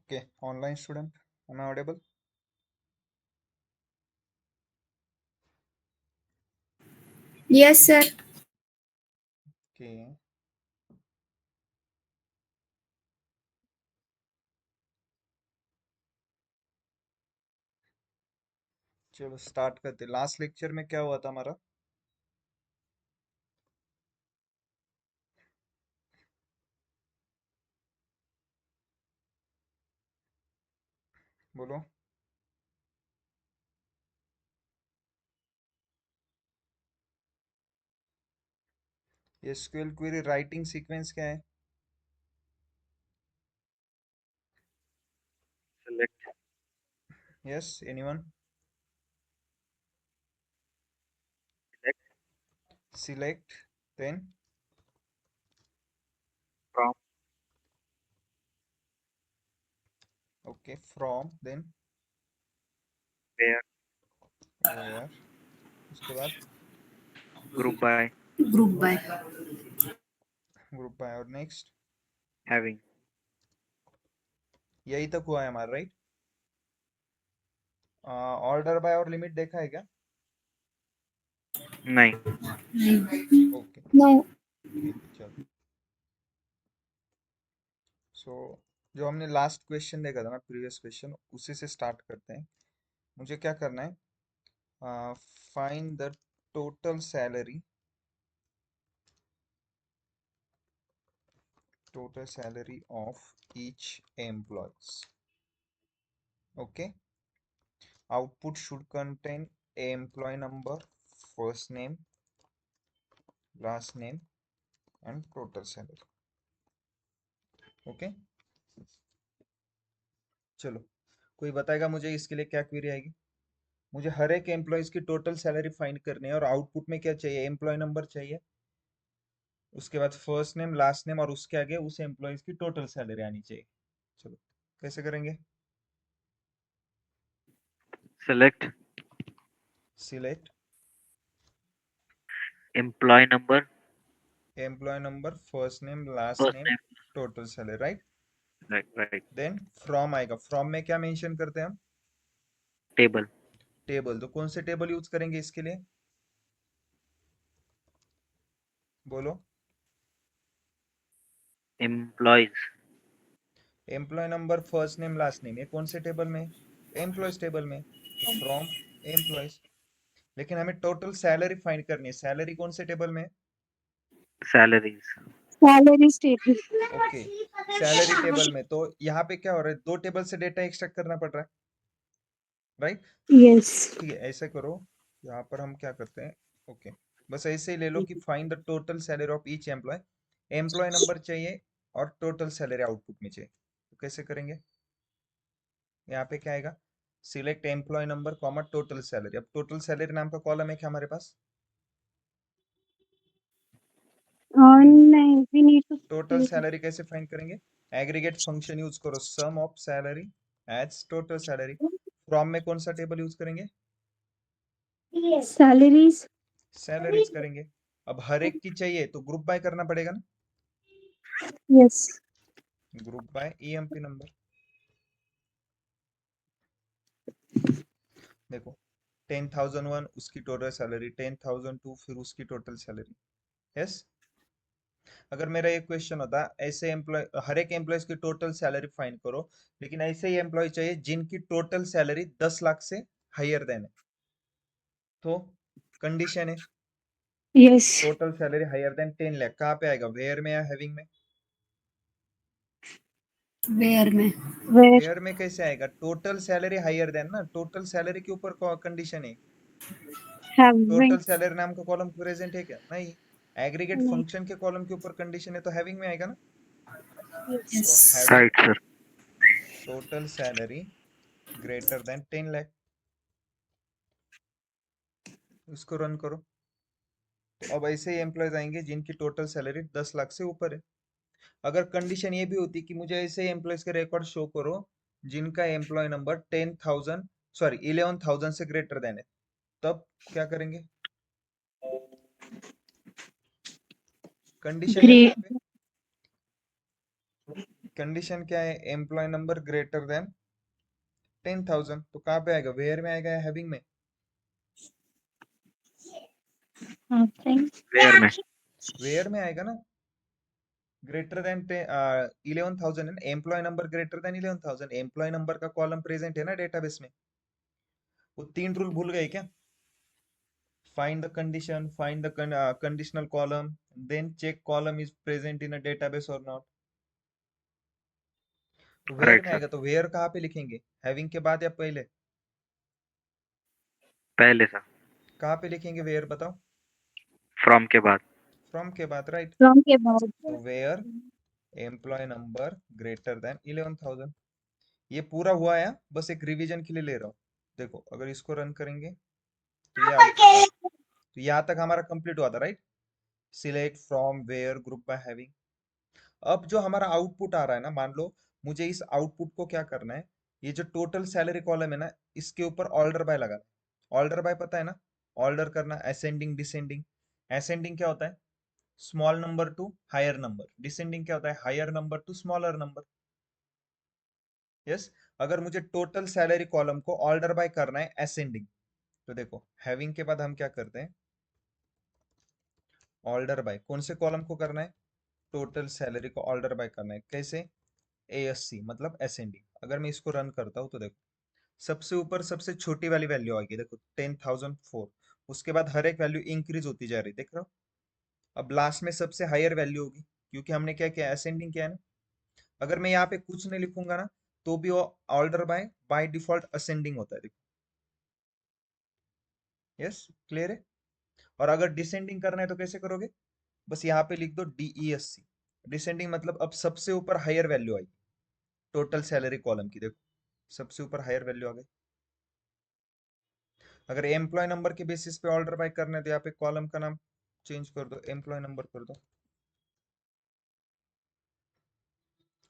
Okay, online student, am I audible? Yes, sir. Okay, चलो start करते। Last lecture में क्या हुआ था हमारा? बोलो। एसक्यूएल क्वेरी राइटिंग सीक्वेंस क्या है? Select yes, anyone? select select, then from okay, from, then where where, उसके बाद group by Group by. Group by और नेक्स्ट। having यही तक हुआ है हमारा, राइट? ऑर्डर बाय और लिमिट देखा है क्या? नहीं ओके, No. ठीक है, चलो। सो जो हमने लास्ट क्वेश्चन देखा था ना, प्रीवियस क्वेश्चन, उसी से स्टार्ट करते हैं। मुझे क्या करना है? Find the total salary, total salary of each employees. Okay, output should contain employee number, first name, last name and total salary. Okay, चलो, कोई बताएगा मुझे इसके लिए क्या क्वेरी आएगी? मुझे हर एक एम्प्लॉयज की टोटल सैलरी फाइंड करनी है और आउटपुट में क्या चाहिए? एम्प्लॉय नंबर चाहिए, उसके बाद फर्स्ट नेम, लास्ट नेम और उसके आगे उस एम्प्लॉयज की टोटल सैलरी आनी चाहिए। चलो, कैसे करेंगे? select select employee number employee number, first name, last first name, name total salary, right? right then from आएगा। फ्रॉम में क्या मेंशन करते हैं हम? table table. तो कौन से टेबल यूज करेंगे इसके लिए? बोलो। employees employee number, first name, last name, ये कौन से टेबल में? एम्प्लॉयज टेबल में। तो फ्रॉम एम्प्लॉयज। लेकिन हमें टोटल सैलरी फाइंड करनी है। सैलरी कौन से टेबल में है? salaries Salary statement. Okay, salary table में। तो यहाँ पे क्या हो रहा है? दो टेबल से डेटा एक्सट्रैक्ट करना पड़ रहा है, राइट? Yes. ठीक है, ऐसे करो। यहाँ पर हम क्या करते हैं? ओके, बस ऐसे ही ले लो कि find the total salary of each employee. Employee number चाहिए और टोटल सैलरी आउटपुट में चाहिए। तो कैसे करेंगे? यहाँ पे क्या आएगा? Select employee number comma total salary. अब टोटल सैलरी नाम का कॉलम है क्या हमारे पास? No, we need to total take salary कैसे फाइंड करेंगे? एग्रीगेट फंक्शन यूज करो, sum of salary as total salary. From में कौन सा टेबल यूज करेंगे? salaries. सैलरीज करेंगे। अब हर एक की चाहिए तो ग्रुप बाय करना पड़ेगा ना। Yes. Group by EMP number. देखो, 10,001 उसकी टोटल सैलरी, 10,002 फिर उसकी टोटल सैलरी। यस, अगर मेरा एक क्वेश्चन होता ऐसे एम्प्लॉय, हर एक एम्प्लॉय की टोटल सैलरी फाइंड करो, लेकिन ऐसे ही एम्प्लॉय चाहिए जिनकी टोटल सैलरी 10 लाख से हायर देन है, तो कंडीशन है Yes. Total salary higher than 10 lakh. कहाँ पे आएगा? वेयर में या हैविंग में? Where में? Where? वेयर में कैसे आएगा? टोटल सैलरी हायर देन ना, टोटल सैलरी के ऊपर कंडीशन है। Having. टोटल सैलरी नाम का कॉलम प्रेजेंट है क्या? नहीं। एग्रीगेट नहीं. फंक्शन के कॉलम के ऊपर कंडीशन है तो हैविंग में आएगा ना। तो Yes. Having right sir total salary greater than 10 lakh. इसको रन करो। तो अब ऐसे ही एम्प्लॉयज आएंगे जिनकी टोटल सैलरी 10 लाख से ऊपर है। अगर कंडीशन ये भी होती कि मुझे ऐसे ही एम्प्लॉयज के रिकॉर्ड शो करो जिनका एम्प्लॉय नंबर 10,000, सॉरी 11,000 से ग्रेटर देन है, तब क्या करेंगे? कंडीशन है ना Great. यहाँ पे। कंडीशन क्या है, एम्प्लॉय नंबर ग्रेटर देन 10,000, तो कहाँ पे आएगा, वेयर में आएगा या हैविंग में? वेयर में। वेयर में आएगा ना। ग्रेटर देन 11,000 है, employee number greater than 11,000, employee number का कॉलम प्रेजेंट है ना डेटाबेस में। वो 3 रूल भूल गए क्या? find the condition, find the conditional column, then check column is present in a database or not. तो वेयर राइट में सर। आएगा, तो वेयर कहाँ पे लिखेंगे, हैविंग के बाद या पहले? पहले सर। कहाँ पे लिखेंगे वेयर, बताओ? फ्रॉम के बाद। फ्रॉम के बाद, राइट। फ्रॉम के बाद। तो where employee number greater than 11,000, ये पूरा हुआ है, बस एक रिवीजन के लिए ले रहा हूँ। देखो अगर इसको रन करेंगे तो ये आउटपुट आ रहा है। तो यहाँ तक हमारा कंप्लीट हुआ था, right. Select from where group by having. अब जो हमारा आउटपुट आ रहा है ना, मान लो मुझे इस आउटपुट को क्या करना है, ये जो टोटल सैलरी कॉलम है ना, इसके ऊपर ऑर्डर बाय लगाना है। ऑर्डर बाय पता है ना, ऑर्डर करना, असेंडिंग डिसेंडिंग। असेंडिंग क्या होता है, small number to higher number. Descending क्या होता है, higher number to smaller number. Yes. अगर मुझे टोटल सैलरी कॉलम को ऑर्डर बाय करना है असेंडिंग, तो देखो हैविंग के बाद हम क्या करते हैं, ऑर्डर बाय कौन से कॉलम को करना है, टोटल सैलरी को ऑर्डर बाय करना है। कैसे, ASC मतलब असेंडिंग। अगर मैं इसको रन करता हूँ तो देखो सबसे ऊपर सबसे छोटी वाली वैल्यू आएगी, देखो 10,004। उसके बाद हर एक वैल्यू इंक्रीज होती जा रही, देख रहे हो। अब लास्ट में सबसे हायर वैल्यू होगी, क्योंकि हमने क्या किया, असेंडिंग किया है ना। अगर मैं यहाँ पे कुछ नहीं लिखूंगा ना, तो भी वो ऑर्डर बाय डिफॉल्ट असेंडिंग होता है, देखो। यस, क्लियर है। और अगर डिसेंडिंग करना है तो कैसे करोगे, बस यहाँ पे लिख दो DESC। डिसेंडिंग मतलब अब सबसे ऊपर हायर वैल्यू आई टोटल सैलरी कॉलम की, देखो सबसे ऊपर हायर वैल्यू आ गई। अगर एम्प्लॉय नंबर के बेसिस पे ऑर्डर बाय करना है तो यहाँ पे कॉलम का नाम चेंज कर दो, एम्प्लॉय नंबर कर दो।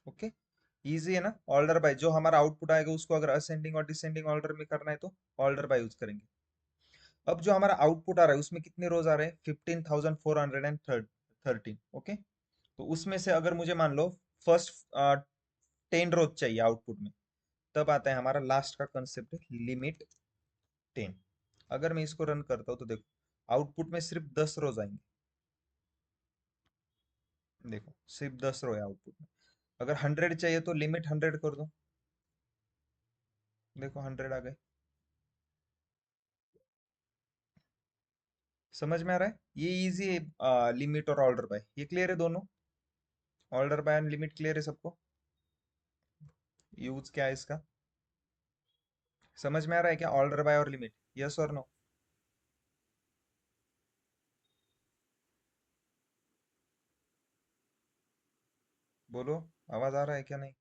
ओके, इजी है ना। ऑर्डर बाय जो हमारा आउटपुट आएगा उसको अगर असेंडिंग और डिसेंडिंग ऑर्डर में करना है तो ऑर्डर बाय यूज करेंगे। अब जो हमारा आउटपुट आ रहा है उसमें कितने रोज आ रहे हैं, 15,413। ओके, तो उसमें से अगर मुझे मान लो फर्स्ट 10 रोज चाहिए आउटपुट में, तब आता है हमारा लास्ट का कंसेप्ट है लिमिट 10। अगर मैं इसको रन करता हूँ तो देखो आउटपुट में सिर्फ 10 रोज आएंगे, देखो सिर्फ 10 रो है आउटपुट में। अगर 100 चाहिए तो लिमिट 100 कर दो, देखो 100 आ गए। समझ में आ रहा है, ये इजी है। लिमिट और ऑर्डर बाय ये क्लियर है दोनों, order by and limit clear है सबको। यूज क्या है इसका, समझ में आ रहा है क्या, ऑर्डर बाय और लिमिट, यस और नो? बोलो, आवाज आ रहा है क्या, नहीं?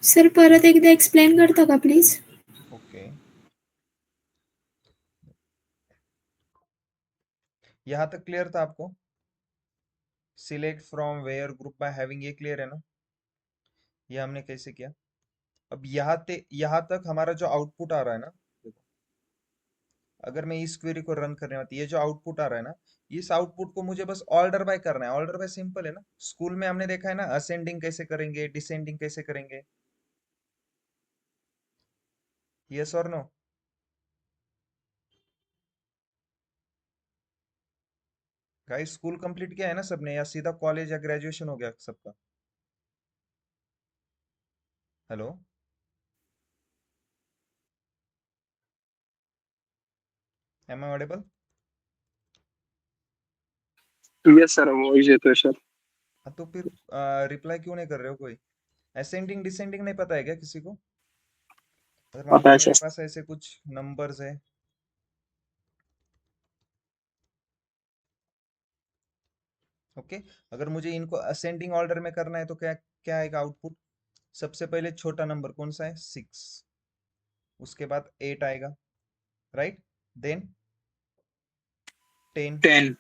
सर परत एकदा एक्सप्लेन करता का प्लीज? ओके, यहाँ तक क्लियर था आपको? Select from where group by having ये क्लियर है ना, ये हमने कैसे किया। अब यहाँ तक हमारा जो आउटपुट आ रहा है ना, देखो अगर मैं इस क्वेरी को रन करने वाला, ये जो आउटपुट आ रहा है ना, इस आउटपुट को मुझे बस ऑर्डर बाय करना है। ऑर्डर बाय सिंपल है ना, स्कूल में हमने देखा है ना, असेंडिंग कैसे करेंगे, डिसेंडिंग कैसे करेंगे, यस और नो? गाइस स्कूल कंप्लीट किया है ना सबने, या सीधा कॉलेज या ग्रेजुएशन हो गया सबका? Hello, am I audible? Yes sir, voice येतोय सर. हाँ तो फिर रिप्लाई क्यों नहीं कर रहे हो कोई? असेंडिंग डिसेंडिंग नहीं पता है क्या किसी को? अगर मान लो पता है मेरे सर. पास ऐसे कुछ नंबर्स है, ओके, अगर मुझे इनको असेंडिंग ऑर्डर में करना है तो क्या क्या आएगा आउटपुट, सबसे पहले छोटा नंबर कौन सा है, 6, उसके बाद 8 आएगा, राइट, देन 10, 10,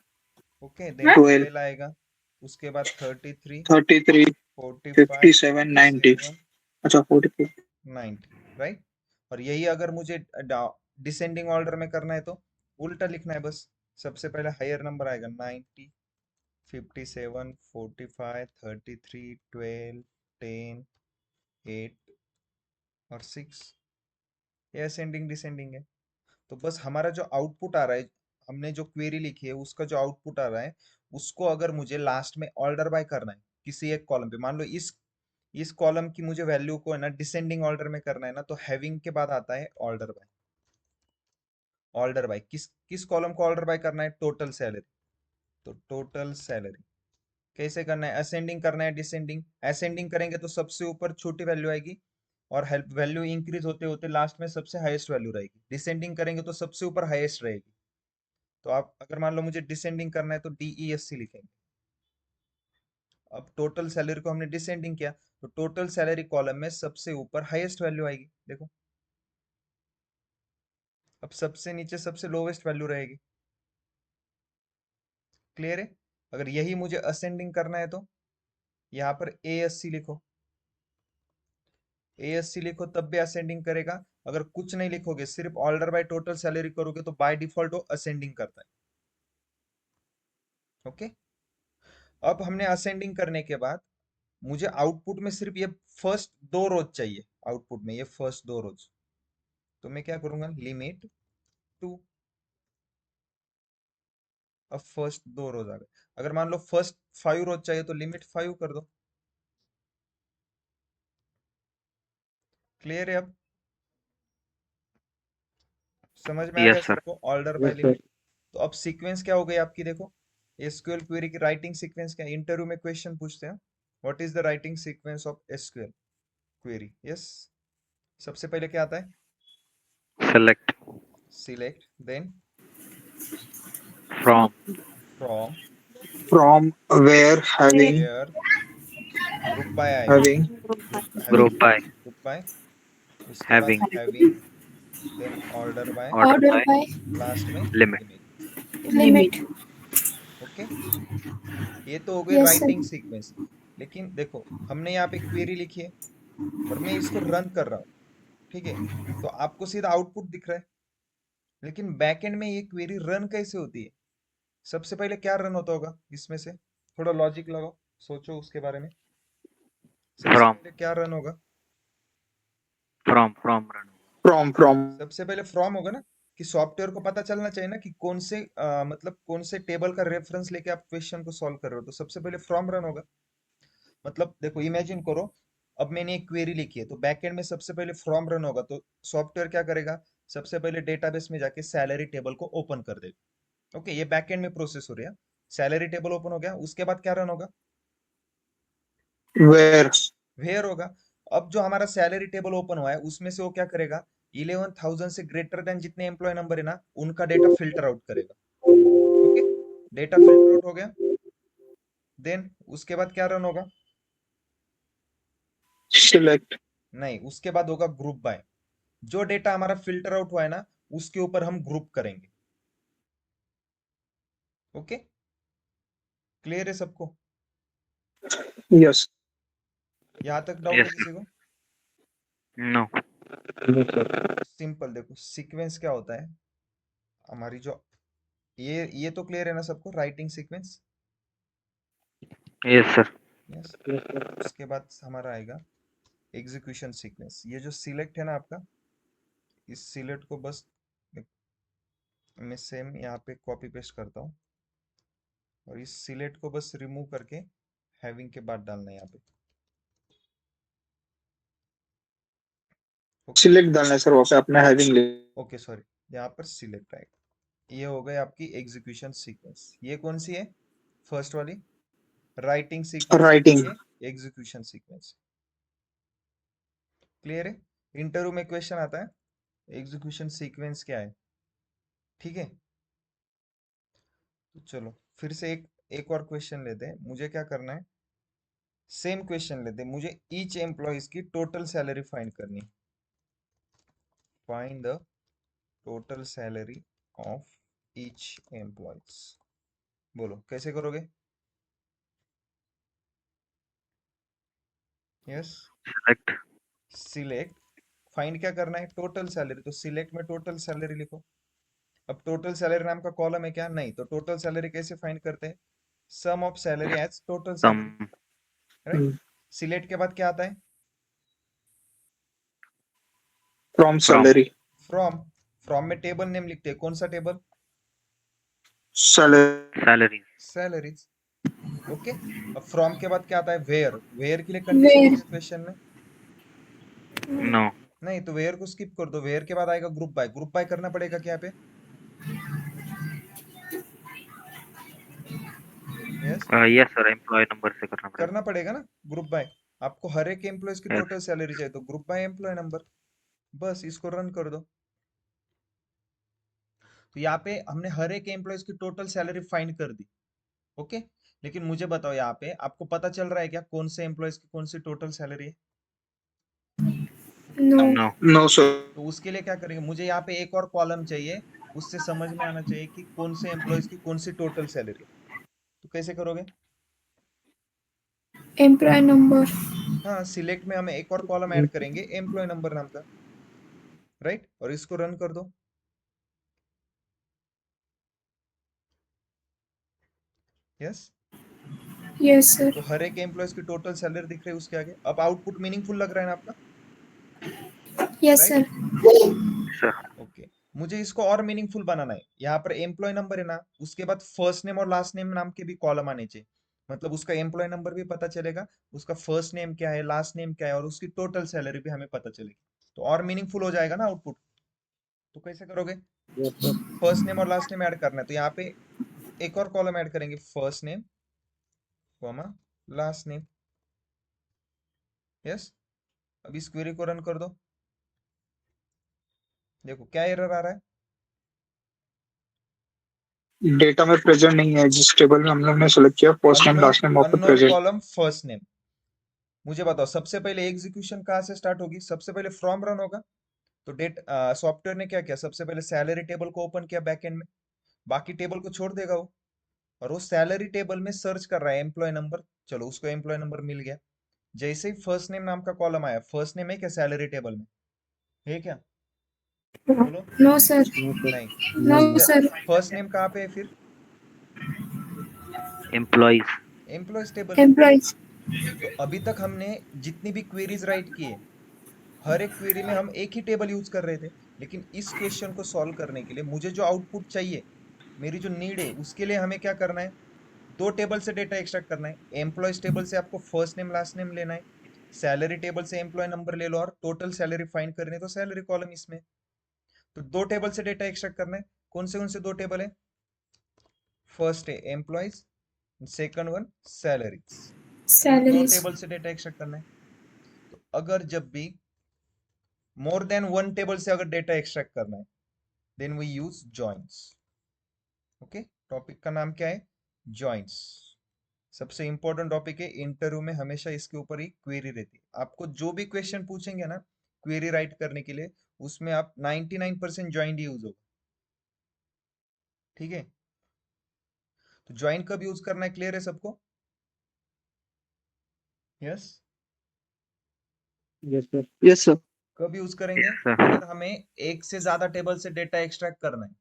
ओके, देन 12, 12 आएगा, उसके बाद 33, 33, 45, 57, 90. 57, अच्छा 44. 90, राइट। और यही अगर मुझे डिसेंडिंग ऑर्डर में करना है तो उल्टा लिखना है बस, सबसे पहले हायर नंबर आएगा 90, 57, 45, 33, 12, 10, 8 और 6, ये असेंडिंग डिसेंडिंग है। तो बस हमारा जो आउटपुट आ रहा है, हमने जो क्वेरी लिखी है उसका जो आउटपुट आ रहा है, उसको अगर मुझे लास्ट में ऑर्डर बाय करना है किसी एक कॉलम पे, मान लो इस कॉलम की मुझे वैल्यू को है ना डिसेंडिंग ऑर्डर में करना है ना, तो हैविंग के बाद आता है ऑर्डर बाय। ऑर्डर बाय किस किस कॉलम को ऑर्डर बाय करना है? Total salary. तो टोटल सैलरी कैसे करना है? असेंडिंग करना है डिसेंडिंग? असेंडिंग करेंगे तो सबसे ऊपर छोटी वैल्यू आएगी और हेल्प वैल्यू इंक्रीज होते होते लास्ट में सबसे हाईएस्ट वैल्यू रहेगी। डिसेंडिंग करेंगे तो सबसे ऊपर हाईएस्ट रहेगी। तो आप अगर मान लो मुझे डिसेंडिंग करना है तो DESC लिखेंगे। अब टोटल सैलरी को हमने डिसेंडिंग किया तो टोटल सैलरी कॉलम में सबसे ऊपर हाईएस्ट वैल्यू आएगी। देखो अब सबसे नीचे सबसे लोवेस्ट वैल्यू रहेगी। क्लियर है? अगर यही मुझे असेंडिंग करना है तो यहाँ पर ASC लिखो। ASC लिखो तब भी असेंडिंग करेगा। अगर कुछ नहीं लिखोगे, सिर्फ ऑर्डर बाय टोटल सैलरी करोगे तो बाय डिफॉल्ट वो असेंडिंग करता है। ओके, अब हमने असेंडिंग करने के बाद मुझे आउटपुट में सिर्फ ये फर्स्ट दो रोज चाहिए। आउटपुट में ये फर्स्ट दो रोज, तो मैं क्या करूंगा? Limit to. अब फर्स्ट दो रोज आ गए। अगर मान लो फर्स्ट 5 रोज चाहिए तो लिमिट 5 कर दो। क्लियर है? अब समझ में आ गया यस सर। सबको order by yes sir. Limit? तो अब सीक्वेंस क्या हो गई आपकी? देखो एसक्यूएल क्वेरी की राइटिंग सीक्वेंस क्या? इंटरव्यू में क्वेश्चन पूछते हैं, what is the writing sequence of SQL query? Yes, सबसे पहले क्या आता है? Select select, then from from, from where having where, group by आएगा। Having group group having, by group by, उसके बाद having having, then order by, order order by by last में limit. Limit. Limit. Okay, ये तो हो गई yes writing sir. Sequence. लेकिन देखो हमने यहाँ पे क्वेरी लिखी है और मैं इसको रन कर रहा हूँ, ठीक है? तो आपको सीधा आउटपुट दिख रहा है, लेकिन बैकएंड में ये क्वेरी रन कैसे होती है? सबसे पहले क्या रन होता होगा इसमें से? थोड़ा लॉजिक लगाओ, सोचो उसके बारे में। सबसे फ्रॉम पहले क्या रन होगा? From run. फ्रॉम सबसे पहले फ्रॉम होगा ना, कि सॉफ्टवेयर को पता चलना चाहिए ना कि कौन से मतलब कौन से टेबल का रेफरेंस लेके आप क्वेश्चन को सॉल्व कर रहे हो। तो सबसे पहले फ्रॉम रन होगा। मतलब देखो इमेजिन करो, अब मैंने एक क्वेरी लिखी है तो बैकएंड में सबसे पहले फ्रॉम रन होगा तो सॉफ्टवेयर क्या करेगा? सबसे पहले डेटाबेस में जाके सैलरी टेबल को ओपन कर देगा। ओके, ये बैकएंड में प्रोसेस हो रही है। सैलरी टेबल ओपन हो गया, उसके बाद क्या रन होगा? वेयर वेयर होगा। अब जो हमारा सैलरी टेबल ओपन हुआ है उसमें से वो क्या करेगा? 11,000 से ग्रेटर देन जितने एम्प्लॉय नंबर है ना, उनका डेटा फिल्टर आउट करेगा। ओके, डेटा फिल्टर आउट हो गया, देन उसके बाद क्या रन होगा? सिलेक्ट नहीं, उसके बाद होगा ग्रुप बाय। जो डेटा हमारा फिल्टर आउट हुआ है ना, उसके ऊपर हम ग्रुप करेंगे। ओके, क्लियर है सबको? यस यहां तक डाउट है यस किसी को? नो। सिंपल, देखो सीक्वेंस क्या होता है हमारी जो, ये तो क्लियर है ना सबको? Writing sequence. Yes sir. Yes, उसके बाद हमारा आएगा एग्जीक्यूशन सीक्वेंस। ये जो सिलेक्ट है ना आपका, इस सिलेक्ट को बस मैं सेम यहाँ पे कॉपी पेस्ट करता हूँ और इस सिलेक्ट को बस रिमूव करके हैविंग के बाद डालना है यहाँ पे। ओके, सिलेक्ट डालना है सर, वहाँ पे अपना हैविंग ले ओके सॉरी, यहाँ पर सिलेक्ट आएगा। ये हो गई आपकी एग्जीक्यूशन सीक्वेंस। ये कौन सी है? फर्स्ट वाली राइटिंग सीक्वेंस है, राइटिंग ये एग्जीक्यूशन सीक्वेंस। क्लियर है? इंटरव्यू में क्वेश्चन आता है एग्जीक्यूशन सीक्वेंस क्या है, ठीक है? तो चलो फिर से एक और क्वेश्चन लेते हैं। मुझे क्या करना है? सेम क्वेश्चन लेते हैं, मुझे ईच एम्प्लॉइज की टोटल सैलरी फाइंड करनी। Find the total salary of each employees. बोलो कैसे करोगे? यस, सेलेक्ट सिलेक्ट, फाइंड क्या करना है? Total salary. तो सिलेक्ट में टोटल सैलरी लिखो। अब टोटल सैलरी नाम का कॉलम है क्या? नहीं। तो टोटल सैलरी कैसे फाइंड करते हैं? Sum of salary as total sum salary, right? Select के बाद क्या आता है? From salary. फ्रॉम। फ्रॉम में टेबल नेम लिखते हैं, कौन सा टेबल? Salary. Salaries. सैलरीज। ओके। अब फ्रॉम के बाद क्या आता है? वेयर। वेयर के लिए कंडीशन Where? है क्वेश्चन में? No. नहीं, तो वेयर को स्किप कर दो। वेयर के बाद आएगा ग्रुप बाय। ग्रुप बाय करना पड़ेगा क्या पे? Yes, Yes sir, employee number से करना पड़ेगा. करना पड़ेगा ना ग्रुप बाय। आपको हर एक एम्प्लॉयज की Yes. टोटल सैलरी चाहिए तो ग्रुप बाय एम्प्लॉय नंबर। बस इसको रन कर दो। तो यहाँ पे हमने हर एक एम्प्लॉयज की टोटल सैलरी फाइंड कर दी। ओके। लेकिन मुझे बताओ, यहाँ पे आपको पता चल रहा है क्या कौन से एम्प्लॉयज की कौन सी टोटल सैलरी है? No. No. No, sir. तो उसके लिए क्या करेंगे? मुझे यहाँ पे एक और कॉलम चाहिए, उससे समझ में आना चाहिए कि कौन से एम्प्लॉयज की कौन सी टोटल सैलरी है। तो कैसे करोगे? Employee number. हाँ, सिलेक्ट में हम एक और कॉलम ऐड करेंगे एम्प्लॉय नंबर नाम का, राइट? और इसको रन कर दो। यस। Yes, sir. तो हर एक एम्प्लॉयज की टोटल सैलरी दिख रही है उसके आगे। अब आउटपुट मीनिंगफुल लग रहा है ना आपका? Yes, right? sir. Sir. Okay. मुझे इसको और मीनिंगफुल बनाना है। यहाँ पर एम्प्लॉय नंबर है ना, उसके बाद फर्स्ट नेम और लास्ट नेम नाम के भी कॉलम आने चाहिए। मतलब उसका एम्प्लॉय नंबर भी पता चलेगा, उसका फर्स्ट नेम क्या है, लास्ट नेम क्या है, और उसकी टोटल सैलरी भी हमें पता चलेगी। तो और मीनिंगफुल हो जाएगा ना आउटपुट। तो कैसे करोगे? Yes, sir. फर्स्ट नेम और लास्ट नेम ऐड करना है, तो यहाँ पे एक और कॉलम ऐड करेंगे, first name comma last name. Yes. अब इस क्वेरी को रन कर दो। देखो क्या एरर आ रहा है? डेटा में प्रेजेंट नहीं है जिस टेबल में हम लोग ने सेलेक्ट किया first name unknown last name of the unknown present. Column first name. मुझे बताओ, सबसे पहले एग्जीक्यूशन कहाँ से स्टार्ट होगी? सबसे पहले फ्रॉम रन होगा। तो डेट सॉफ्टवेयर ने क्या किया? सबसे पहले सैलरी टेबल को ओपन किया बैकएंड में। बाकी टेबल को छोड़ देगा वो। और वो सैलरी टेबल में सर्च कर रहा है एम्प्लॉय नंबर। चलो, उसको एम्प्लॉय नंबर मिल गया। जैसे ही फर्स्ट नेम नाम का कॉलम आया, फर्स्ट नेम है क्या सैलरी टेबल में? है क्या? बोलो। No, sir. नहीं। No, sir. फर्स्ट नेम कहाँ पे है फिर? Employees. एम्प्लॉयज टेबल में। Employees. तो अभी तक हमने जितनी भी क्वेरीज राइट की है, हर एक क्वेरी में हम एक ही टेबल यूज कर रहे थे। लेकिन इस क्वेश्चन को सॉल्व करने के लिए मुझे जो आउटपुट चाहिए, मेरी जो नीड है, उसके लिए हमें क्या करना है? दो टेबल से डेटा एक्सट्रैक्ट करना है। एम्प्लॉयज टेबल से आपको फर्स्ट नेम लास्ट नेम लेना है। सैलरी टेबल से एम्प्लॉय नंबर ले लो, और टोटल सैलरी फाइंड करनी है तो सैलरी कॉलम इसमें। तो दो टेबल से डेटा एक्सट्रैक्ट करना है। कौन से दो टेबल है? फर्स्ट है एम्प्लॉयज, सेकंड वन सैलरीज। इन दो Salaries. टेबल से डेटा एक्सट्रैक्ट करना है। तो अगर जब भी मोर देन वन टेबल से अगर डेटा एक्सट्रैक्ट करना है, then we use joints. Okay. Topic का नाम क्या है? जॉइंट्स। सबसे इंपॉर्टेंट टॉपिक है, इंटरव्यू में हमेशा इसके ऊपर ही क्वेरी रहती है। आपको जो भी क्वेश्चन पूछेंगे ना क्वेरी राइट करने के लिए, उसमें आप 99% ज्वाइंट यूज होगा। ठीक है। तो ज्वाइंट कब यूज करना है, क्लियर है सबको? Yes. Yes, sir. Yes, sir. कब यूज करेंगे? Yes sir. अगर हमें एक से ज्यादा टेबल से डेटा एक्सट्रैक्ट करना है,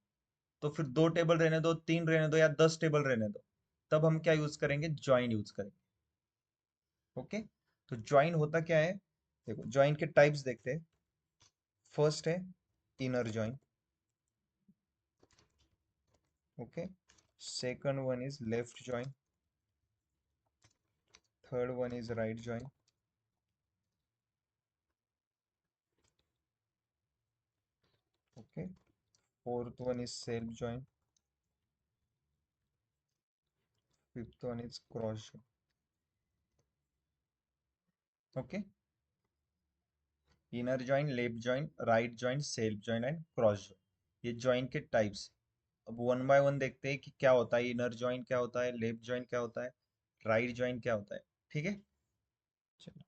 तो फिर दो टेबल रहने दो, तीन रहने दो, या 10 टेबल रहने दो, तब हम क्या यूज करेंगे? ज्वाइन यूज करेंगे। ओके। तो ज्वाइन होता क्या है? देखो, ज्वाइन के टाइप्स देखते हैं। फर्स्ट है inner join. Okay. Second one is left join. Third one is right join. Okay. Fourth one is self join. Fifth one is cross join. Okay. Inner join, left join, right join, self join and cross join, ये join के types. अब one by one देखते हैं कि क्या होता है। Inner join क्या होता है, लेफ्ट ज्वाइन क्या होता है, राइट ज्वाइन क्या होता है। ठीक है। चलो,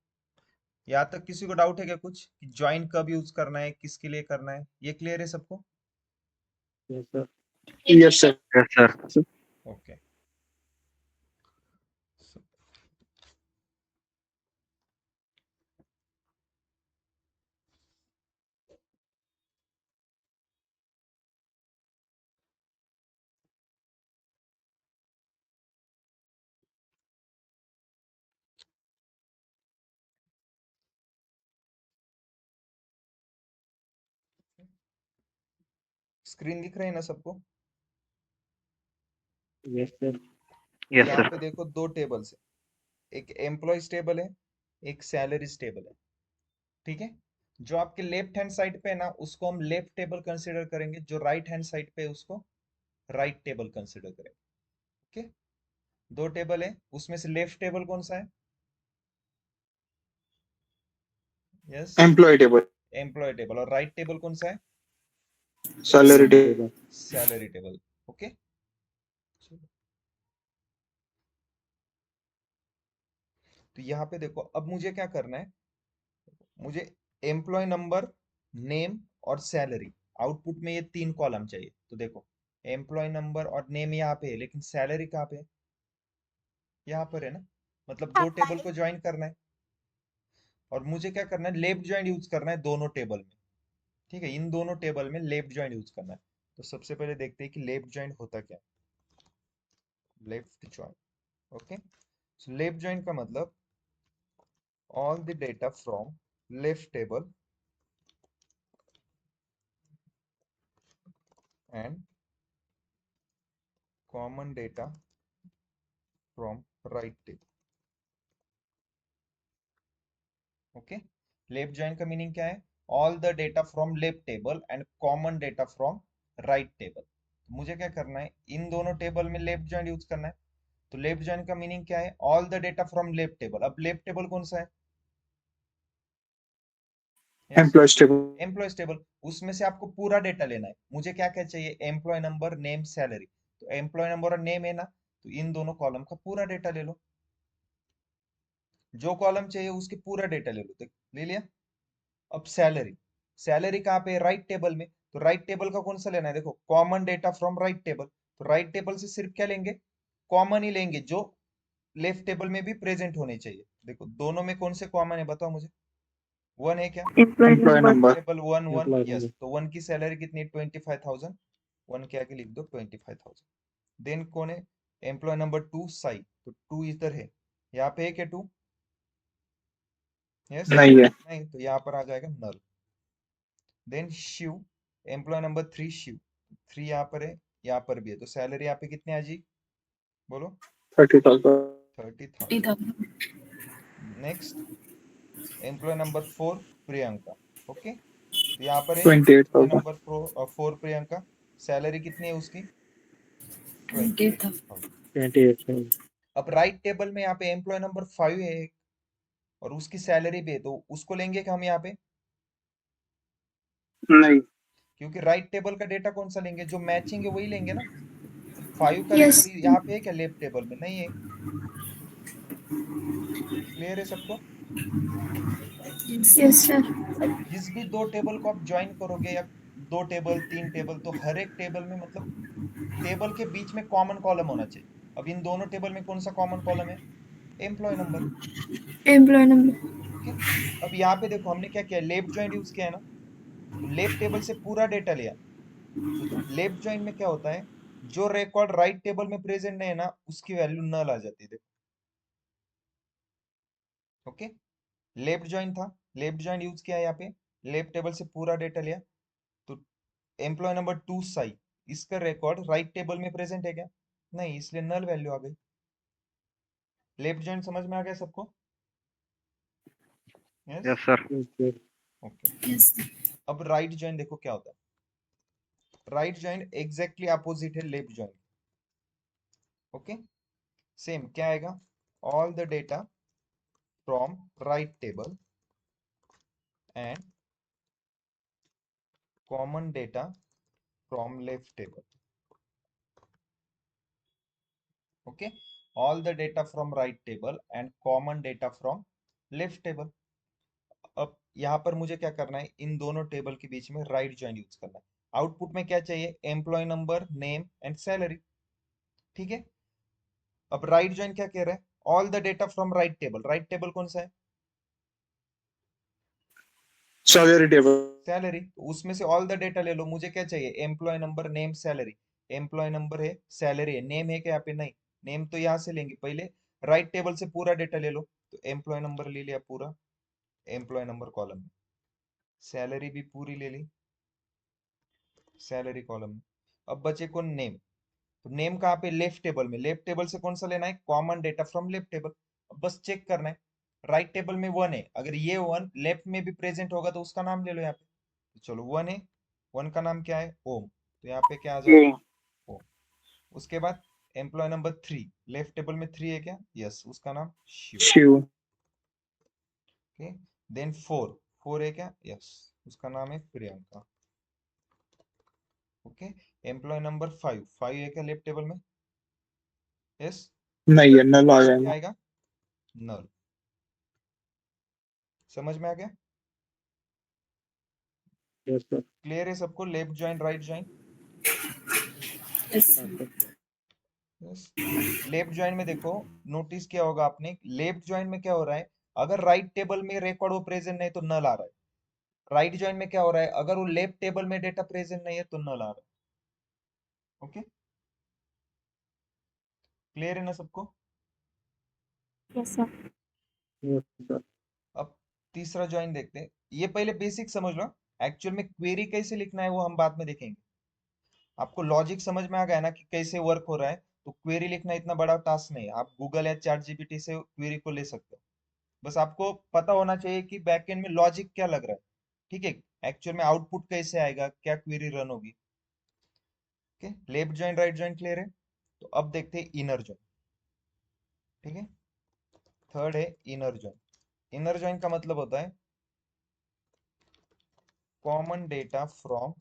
यहाँ तक किसी को डाउट है क्या कुछ, कि ज्वाइन कब यूज करना है, किसके लिए करना है? ये क्लियर है सबको? Yes, sir. Yes, sir. Yes sir. Okay. Screen दिख रही है ना सबको? Yes sir. यहाँ पे देखो दो टेबल्स है, एक एम्प्लॉयज टेबल है, एक सैलरीज टेबल है। ठीक है, जो आपके लेफ्ट हैंड साइड पे है ना उसको हम लेफ्ट टेबल कंसीडर करेंगे, जो राइट हैंड साइड पे है उसको राइट टेबल कंसीडर करेंगे। ओके, दो टेबल है, उसमें से लेफ्ट टेबल कौन सा है? Yes, employee table, employee table. और राइट टेबल कौन सा है? Salary table. Salary table. Okay, तो यहाँ पे देखो अब मुझे क्या करना है, मुझे एम्प्लॉय नंबर, नेम और सैलरी, आउटपुट में ये तीन कॉलम चाहिए। तो देखो एम्प्लॉय नंबर और नेम यहाँ पे है, लेकिन सैलरी कहाँ पे है? यहाँ पर है ना, मतलब दो टेबल को ज्वाइन करना है। और मुझे क्या करना है, लेफ्ट ज्वाइन यूज करना है दोनों टेबल में। ठीक है, इन दोनों टेबल में लेफ्ट ज्वाइन यूज करना है। तो सबसे पहले देखते हैं कि लेफ्ट ज्वाइन होता क्या। Left join, okay, so left join का मतलब all the data from left table and common data from right table। Okay, left join का मीनिंग क्या है? All the data from left table and common data from right table. मुझे क्या करना है, इन दोनों टेबल में लेफ्ट ज्वाइन यूज करना है। तो लेफ्ट ज्वाइन का मीनिंग क्या है? All the data from left table. अब लेफ्ट टेबल कौन सा है? Yes, employee table. Employees table. उसमें से आपको पूरा डेटा लेना है। मुझे क्या क्या चाहिए? Employee number, name, salary. तो एम्प्लॉय नंबर और नेम है ना, तो इन दोनों कॉलम का पूरा डेटा ले लो। जो कॉलम चाहिए उसके पूरा डेटा ले लो। तो ले लिया। अब सैलरी, सैलरी कहाँ पे है? राइट टेबल में। तो राइट टेबल का कौन सा लेना है? देखो common data from right table. तो राइट टेबल से सिर्फ क्या लेंगे? कॉमन ही लेंगे, जो लेफ्ट टेबल में भी प्रेजेंट होने चाहिए। देखो दोनों में कौन से कॉमन है बताओ मुझे? वन है क्या? Employee number. Table one, one, yes. तो वन की सैलरी कितनी है? 25,000। वन के आगे लिख दो 25,000। देन कौन है? Employee number two, Sai. तो टू इधर है, यहाँ पे है क्या टू? यस, नहीं है। नहीं, तो यहाँ पर आ जाएगा null. Then Shiv, employee number three, Shiv. Three यहाँ पर है, यहाँ पर भी है, तो सैलरी यहाँ पे कितनी आ जी? बोलो। 30,000। 30,000। Next, employee number four, Priyanka. Okay, तो यहाँ पर है employee 28,000। Number four, Priyanka. Salary कितनी है उसकी? 28,000। 28,000। 28,000। अब राइट टेबल में यहाँ पे एम्प्लॉय नंबर फाइव है एक, और उसकी सैलरी भी है, तो उसको लेंगे क्या हम यहाँ पे? नहीं। क्योंकि राइट टेबल का डेटा कौन सा लेंगे? जो मैचिंग है वही लेंगे ना। फाइव का Yes. रिकॉर्ड यहाँ पे है क्या? लेफ्ट टेबल में नहीं है। क्लियर है सबको? Yes, sir. अब जिस भी दो टेबल को आप ज्वाइन करोगे, या दो टेबल, तीन टेबल, तो हर एक टेबल में मतलब टेबल के बीच में कॉमन कॉलम होना चाहिए। अब इन दोनों टेबल में कौन सा कॉमन कॉलम है? Employee number. Employee number. Okay, अब यहाँ पे देखो हमने क्या किया, लेफ्ट ज्वाइन यूज किया है ना। तो लेफ्ट टेबल से पूरा डेटा लिया। तो लेफ्ट ज्वाइन में क्या होता है, जो रिकॉर्ड राइट टेबल में प्रेजेंट नहीं है ना, उसकी वैल्यू नल आ जाती है। देखो, ओके, लेफ्ट ज्वाइन था, लेफ्ट ज्वाइन यूज किया यहाँ पे, लेफ्ट टेबल से पूरा डेटा लिया। तो एम्प्लॉय नंबर टू, साई, इसका रिकॉर्ड राइट टेबल में प्रेजेंट है क्या? नहीं, इसलिए नल वैल्यू आ गई। लेफ्ट जॉइंट समझ में आ गया सबको? Yes, yes sir. Okay. Yes. अब राइट जॉइंट देखो क्या होता है। राइट जॉइंट एग्जैक्टली अपोजिट है लेफ्ट जॉइंट। ओके, सेम क्या आएगा? All the data from right table and common data from left table. Okay, all the data from right table and common data from left table. अब यहाँ पर मुझे क्या करना है, इन दोनों टेबल के बीच में राइट जॉइन यूज करना है। आउटपुट में क्या चाहिए? Employee number, name and salary. ठीक है, अब राइट जॉइन क्या कह रहा है? All the data from right table. Right table कौन सा है? Salary table. सैलरी। तो उसमें से ऑल द डेटा ले लो। मुझे क्या चाहिए? Employee number, name, salary. Employee number है, सैलरी है, नेम है क्या यहाँ पे? नहीं, नेम तो यहाँ से लेंगे पहले। राइट टेबल से पूरा डेटा ले लो। तो एम्प्लॉय नंबर ले लिया पूरा, एम्प्लॉय नंबर कॉलम में, सैलरी भी पूरी ले ली, सैलरी कॉलम में। अब बचे कौन, नेम। तो नेम कहाँ पे, लेफ्ट टेबल में। लेफ्ट टेबल से कौन सा लेना है, common data from left table. अब बस चेक करना है, राइट टेबल में 1 है, अगर ये 1 लेफ्ट में भी प्रेजेंट होगा तो उसका नाम ले लो यहाँ पे। तो चलो 1 है, 1 का नाम क्या है, ओम, तो यहाँ पे क्या आ जाएगा, ओम। उसके बाद एम्प्लॉय नंबर 3, लेफ्ट टेबल में 3 है क्या, यस, उसका नाम शिव। शिव। ओके, देन 4, 4 है क्या, यस, उसका नाम है प्रियंका। ओके, एम्प्लॉय नंबर 5, 5 है क्या लेफ्ट टेबल में, यस, नहीं है, नल आ क्या जाएगा। आएगा, नल। समझ में आ गया, यस सर। क्लियर है सबको, left join right join, yes yes. Left join में देखो, नोटिस किया होगा आपने, लेफ्ट ज्वाइन में क्या हो रहा है, अगर राइट टेबल में रिकॉर्ड वो प्रेजेंट नहीं तो नल आ रहा है। राइट ज्वाइन में क्या हो रहा है, अगर वो लेफ्ट टेबल में डेटा प्रेजेंट नहीं है तो नल आ रहा है। ओके, क्लियर है ना सबको। सर। Yes sir. अब तीसरा ज्वाइन देखते हैं, ये पहले बेसिक समझ लो। एक्चुअल में क्वेरी कैसे लिखना है वो हम बाद में देखेंगे। आपको लॉजिक समझ में आ गया ना कि कैसे वर्क हो रहा है, तो क्वेरी लिखना इतना बड़ा टास्क नहीं है, आप गूगल या चैट जीपीटी से क्वेरी को ले सकते हो। बस आपको पता होना चाहिए कि बैकएंड में लॉजिक क्या लग रहा है, ठीक है, एक्चुअल में आउटपुट कैसे आएगा, क्या क्वेरी रन होगी। Okay, left join right join clear है। तो अब देखते हैं इनर ज्वाइन, ठीक है। थर्ड है इनर ज्वाइन। इनर ज्वाइन का मतलब होता है common data from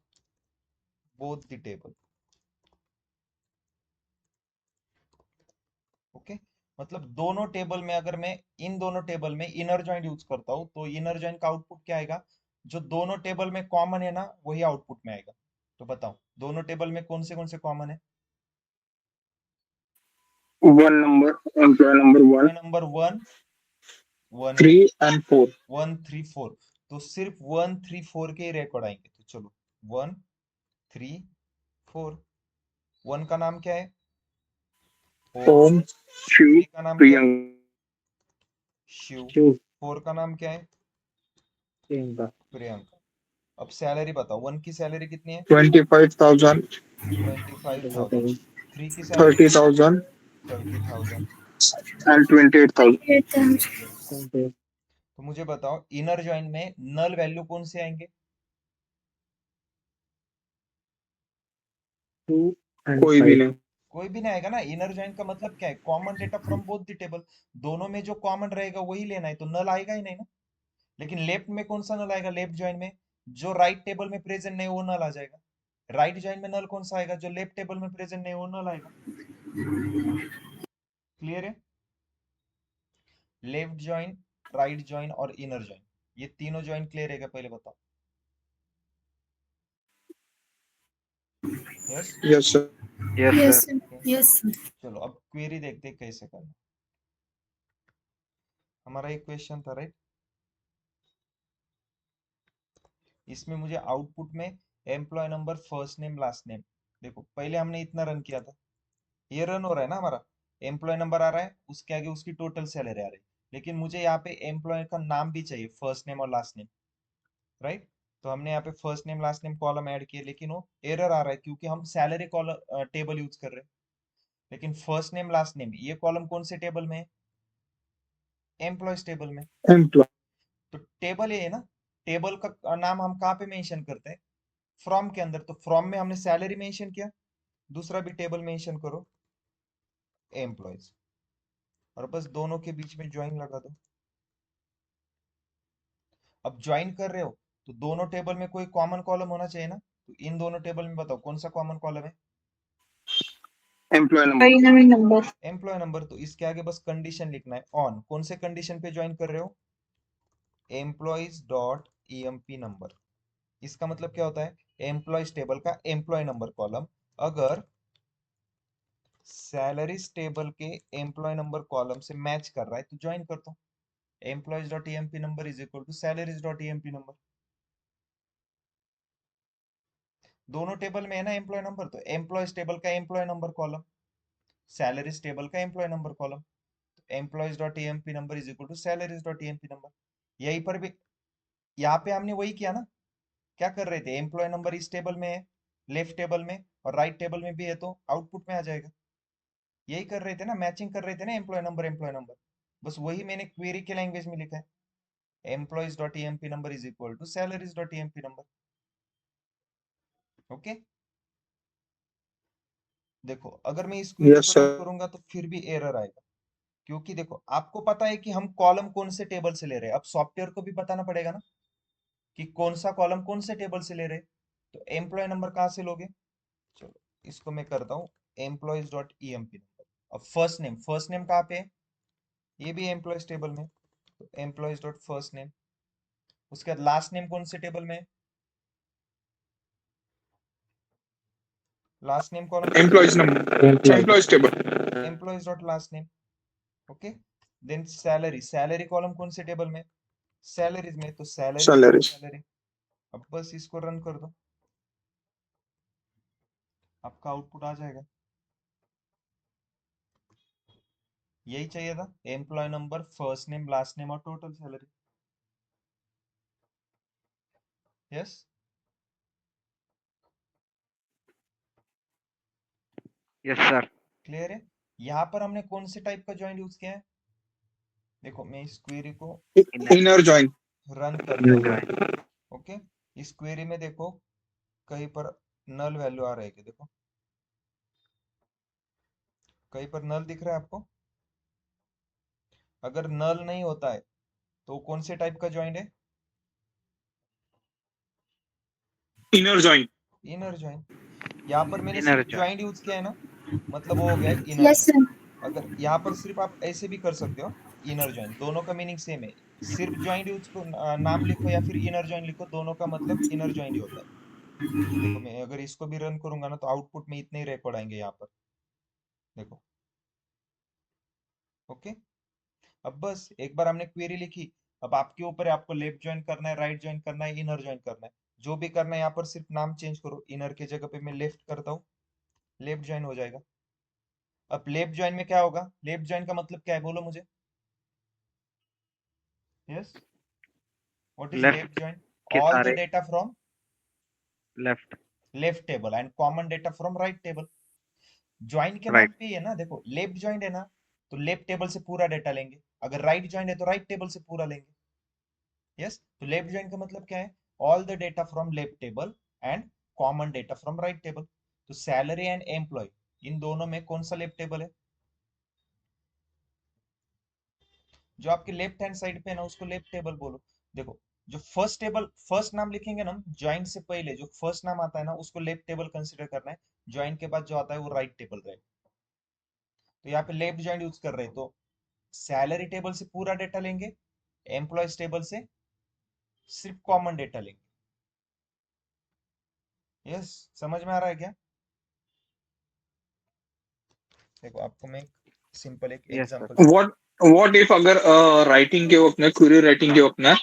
both the table. Okay, मतलब दोनों टेबल में, अगर मैं इन दोनों टेबल में इनर जॉइंट यूज करता हूँ तो इनर जॉइंट का आउटपुट क्या आएगा, जो दोनों टेबल में कॉमन है ना वही आउटपुट में आएगा। तो बताओ दोनों टेबल में कौन से कॉमन है। 1 number, employee number 1, employee number 1, 1 है, 3 and 4। 1 3 4, तो सिर्फ 1 3 4 के ही रिकॉर्ड आएंगे। तो चलो 1 3 4, 1 का नाम क्या है, ओम। ओम, शिव, 3 का नाम क्या है, प्रियंका। शिव। शिव, 4 का नाम क्या है, प्रियंका। प्रियंका। अब सैलरी बताओ, 1 की सैलरी कितनी है, 25,000, 25,000। 3 की सैलरी 30,000 30,000, and 28,000। यस। 28। तो मुझे बताओ इनर जॉइन में नल वैल्यू कौन से आएंगे, 2 and कोई भी 5 नहीं। कोई भी नहीं आएगा ना। इनर जॉइन का मतलब क्या है, common data from both the table, दोनों में जो कॉमन रहेगा वही लेना है, तो नल आएगा ही नहीं ना। लेकिन लेफ्ट में कौन सा नल आएगा, लेफ्ट जॉइन में जो राइट टेबल में प्रेजेंट नहीं वो नल आ जाएगा। राइट जॉइन में नल कौन सा आएगा, जो लेफ्ट टेबल में प्रेजेंट नहीं वो नल आएगा। क्लियर है, लेफ्ट जॉइन राइट जॉइन और इनर जॉइन, ये तीनों जॉइन क्लियर है क्या, पहले बताओ। Yes, yes sir. Yes yes sir. Sir. Yes sir. चलो अब क्वेरी देखते हैं कैसे करना। हमारा एक क्वेश्चन था राइट, इसमें मुझे आउटपुट में employee number first name last name, देखो पहले हमने इतना रन किया था, ये रन हो रहा है ना हमारा, एम्प्लॉय नंबर आ रहा है, उसके आगे उसकी टोटल सैलरी आ रही है। लेकिन मुझे यहाँ पे एम्प्लॉय का नाम भी चाहिए, फर्स्ट नेम और लास्ट नेम, राइट। तो हमने यहाँ पे first name last name column add किए, लेकिन वो एरर आ रहा है क्योंकि हम सैलरी कॉलम टेबल यूज कर रहे हैं। लेकिन फर्स्ट नेम लास्ट नेम ये कॉलम कौन से टेबल में है, एम्प्लॉयज टेबल में। एम्प्लॉय। तो टेबल ये है ना, टेबल का नाम हम कहाँ पे मेंशन करते हैं, फ्रॉम के अंदर। तो फ्रॉम में हमने सैलरी मेंशन किया, दूसरा भी टेबल मेंशन करो, एम्प्लॉयज, और बस दोनों के बीच में ज्वाइन लगा दो। अब ज्वाइन कर रहे हो तो दोनों टेबल में कोई कॉमन कॉलम होना चाहिए ना, तो इन दोनों टेबल में बताओ कौन सा कॉमन कॉलम है, employee number. Number. Employee number. तो इसके आगे बस कंडीशन लिखना है, ऑन कौन से कंडीशन पे ज्वाइन कर रहे हो, एम्प्लॉयज डॉट ईएमपी नंबर। इसका मतलब क्या होता है, एम्प्लॉयज टेबल का एम्प्लॉय नंबर कॉलम अगर सैलरीज टेबल के एम्प्लॉय नंबर कॉलम से मैच कर रहा है तो ज्वाइन कर दो, employees dot EMP number is equal to salaries dot EMP number. दोनों टेबल में है ना एम्प्लॉय नंबर, तो एम्प्लॉयज टेबल का employee number column, salaries table का employee number column, employees dot EMP number is equal to salaries dot EMP number. यहीं पर भी यहाँ पे हमने वही किया ना, क्या कर रहे थे, एम्प्लॉय नंबर इस टेबल में है, लेफ्ट टेबल में और राइट टेबल में भी है तो आउटपुट में आ जाएगा। यही कर रहे थे ना, मैचिंग कर रहे थे ना एम्प्लॉय नंबर। बस वही मैंने क्वेरी के लैंग्वेज में लिखा है, employees dot emp number is equal to salaries dot emp number. Okay, देखो अगर मैं इस क्वेरी यस को रन सर। करूंगा तो फिर भी एरर आएगा, क्योंकि देखो आपको पता है कि हम कॉलम कौन से टेबल से ले रहे हैं। अब सॉफ्टवेयर को भी बताना पड़ेगा ना कि कौन सा कॉलम कौन से टेबल से ले रहे हैं। तो एम्प्लॉय नंबर कहाँ से लोगे? चलो इसको मैं करता हूँ एम्प्लॉयज डॉट emp नंबर। अब फर्स्ट नेम कहाँ पे है? ये भी एम्प्लॉयज टेबल में, तो एम्प्लॉयज डॉट फर्स्ट नेम। उसके बाद लास्ट नेम कौन से टेबल में है? लास्ट नेम कॉलम कौन सा एम्प्लॉयज है? Number, employees table. Employees dot last name. Okay, then salary column कौन से टेबल में? सैलरीज में, तो सैलरीज डॉट सैलरीज। सैलरी। अब बस इसको रन कर दो, आपका आउटपुट आ जाएगा। यही चाहिए था, employee number, first name, last name और total salary. Yes, yes sir. Clear है। यहाँ पर हमने कौन से टाइप का ज्वाइन यूज किया है? देखो मैं इस क्वेरी को इनर जॉइन। रन करता हूँ। ज्वाइन। ओके, इस क्वेरी में देखो कहीं पर नल वैल्यू आ रहा है क्या? देखो कहीं पर नल दिख रहा है आपको? अगर नल नहीं होता है तो कौन से टाइप का ज्वाइन है? Inner join. Inner join. यहाँ पर मैंने इनर सिर्फ ज्वाइन। ज्वाइन यूज किया है ना, मतलब वो हो गया इनर यस ज्वाइन। सर। अगर यहाँ पर सिर्फ आप ऐसे भी कर सकते हो, इनर ज्वाइन, दोनों का मीनिंग सेम है। सिर्फ ज्वाइन यूज को नाम लिखो या फिर इनर ज्वाइन लिखो, दोनों का मतलब इनर ज्वाइन ही होता है। देखो मैं अगर इसको भी रन करूंगा ना तो आउटपुट में इतने ही रिकॉर्ड आएंगे यहाँ पर, देखो। ओके, अब बस एक बार हमने क्वेरी लिखी, अब आपके ऊपर है, आपको लेफ्ट ज्वाइन करना है, राइट ज्वाइन करना है, इनर ज्वाइन करना है, जो भी करना है। यहाँ पर सिर्फ नाम चेंज करो, इनर की जगह पे मैं लेफ्ट करता हूँ, लेफ्ट ज्वाइन हो जाएगा। अब लेफ्ट ज्वाइन में क्या होगा? लेफ्ट ज्वाइन का मतलब क्या है बोलो मुझे? Yes, what is left left join? के ऑल द सारे data from left. Left table and common data from right table. Join के नाम राइट। पे ही है ना, देखो लेफ्ट ज्वाइन है ना, तो लेफ्ट टेबल से पूरा डेटा लेंगे। अगर राइट ज्वाइन है तो राइट टेबल से पूरा लेंगे। यस, तो लेफ्ट ज्वाइन का मतलब क्या है? All the data from left table and common data from right table. तो सैलरी एंड एम्प्लॉय, इन दोनों में कौन सा लेफ्ट टेबल है? जो आपके लेफ्ट हैंड साइड पे है ना, उसको लेफ्ट टेबल बोलो। देखो जो फर्स्ट टेबल, फर्स्ट नाम लिखेंगे ना ज्वाइन से पहले, जो फर्स्ट नाम आता है ना उसको लेफ्ट टेबल कंसीडर करना है। ज्वाइन के बाद जो आता है वो राइट टेबल रहेगा। तो यहाँ पे लेफ्ट ज्वाइन यूज कर रहे हैं तो सैलरी टेबल से पूरा डेटा लेंगे, एम्प्लॉयज टेबल से सिर्फ कॉमन डेटा लेंगे। यस, समझ में आ रहा है क्या? देखो आपको मैं सिंपल एक यस सर। एग्जांपल से व्हाट व्हाट इफ अगर राइटिंग के वक्त में, क्वेरी राइटिंग के वक्त में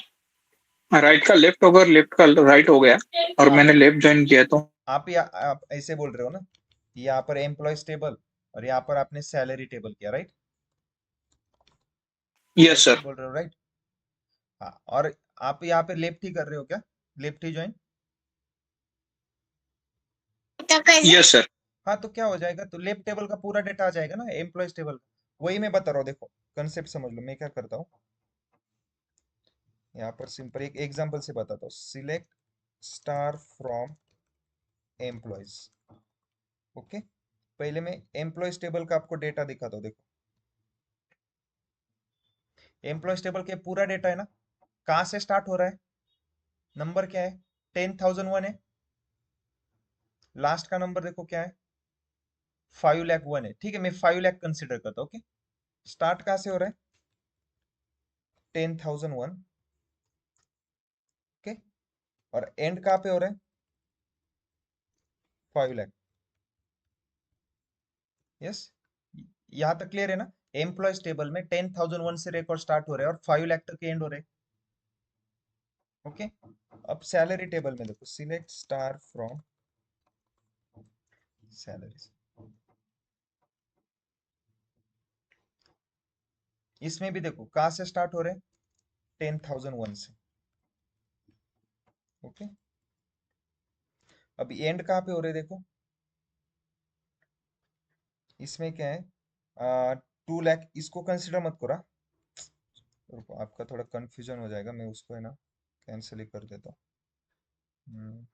राइट का लेफ्ट होकर लेफ्ट का राइट हो गया और आप मैंने लेफ्ट ज्वाइन किया तो? आप ऐसे बोल रहे हो ना, यहाँ पर एम्प्लॉयज टेबल और यहाँ पर आपने सैलरी टेबल किया, राइट? यस ऐसे ही सर। बोल रहे हो, राइट? हाँ, और आप यहाँ पे लेफ्ट ही कर रहे हो क्या? लेफ्ट ही ज्वाइन। Yes sir. हाँ, तो क्या हो जाएगा? तो लेफ्ट टेबल का पूरा डेटा आ जाएगा ना एम्प्लॉयज टेबल का। वही मैं बता रहा हूँ, देखो कंसेप्ट समझ लो। मैं क्या करता हूँ, यहाँ पर सिंपल एक एग्जांपल से बताता हूँ। Select star from employees. Okay, पहले मैं एम्प्लॉयज टेबल का आपको डेटा दिखाता हूँ। देखो एम्प्लॉयज टेबल के पूरा डेटा है ना, कहाँ से स्टार्ट हो रहा है? नंबर क्या है? 10,001 है। लास्ट का नंबर देखो क्या है? 5,01 है। ठीक है, मैं 5,00,000 कंसिडर करता हूँ। ओके, स्टार्ट कहाँ से हो रहा है? 10,001। ओके, और एंड कहाँ पे हो रहा है? 5,00,000। यस, यहाँ तक क्लियर है ना? एम्प्लॉयज टेबल में 10,001 से रिकॉर्ड स्टार्ट हो रहे हैं और 5,00,000 तक एंड हो रहे हैं। ओके, अब सैलरी टेबल में देखो, सिलेक्ट स्टार फ्रॉम सैलरीज। इसमें भी देखो कहाँ से स्टार्ट हो रहे हैं? 10,001 से। ओके, अब एंड कहाँ पे हो रहे देखो, इसमें क्या है 2 लाख, इसको कंसिडर मत करो। रुको, आपका थोड़ा कंफ्यूजन हो जाएगा, मैं उसको है ना कैंसिल ही कर देता हूँ। हम्म,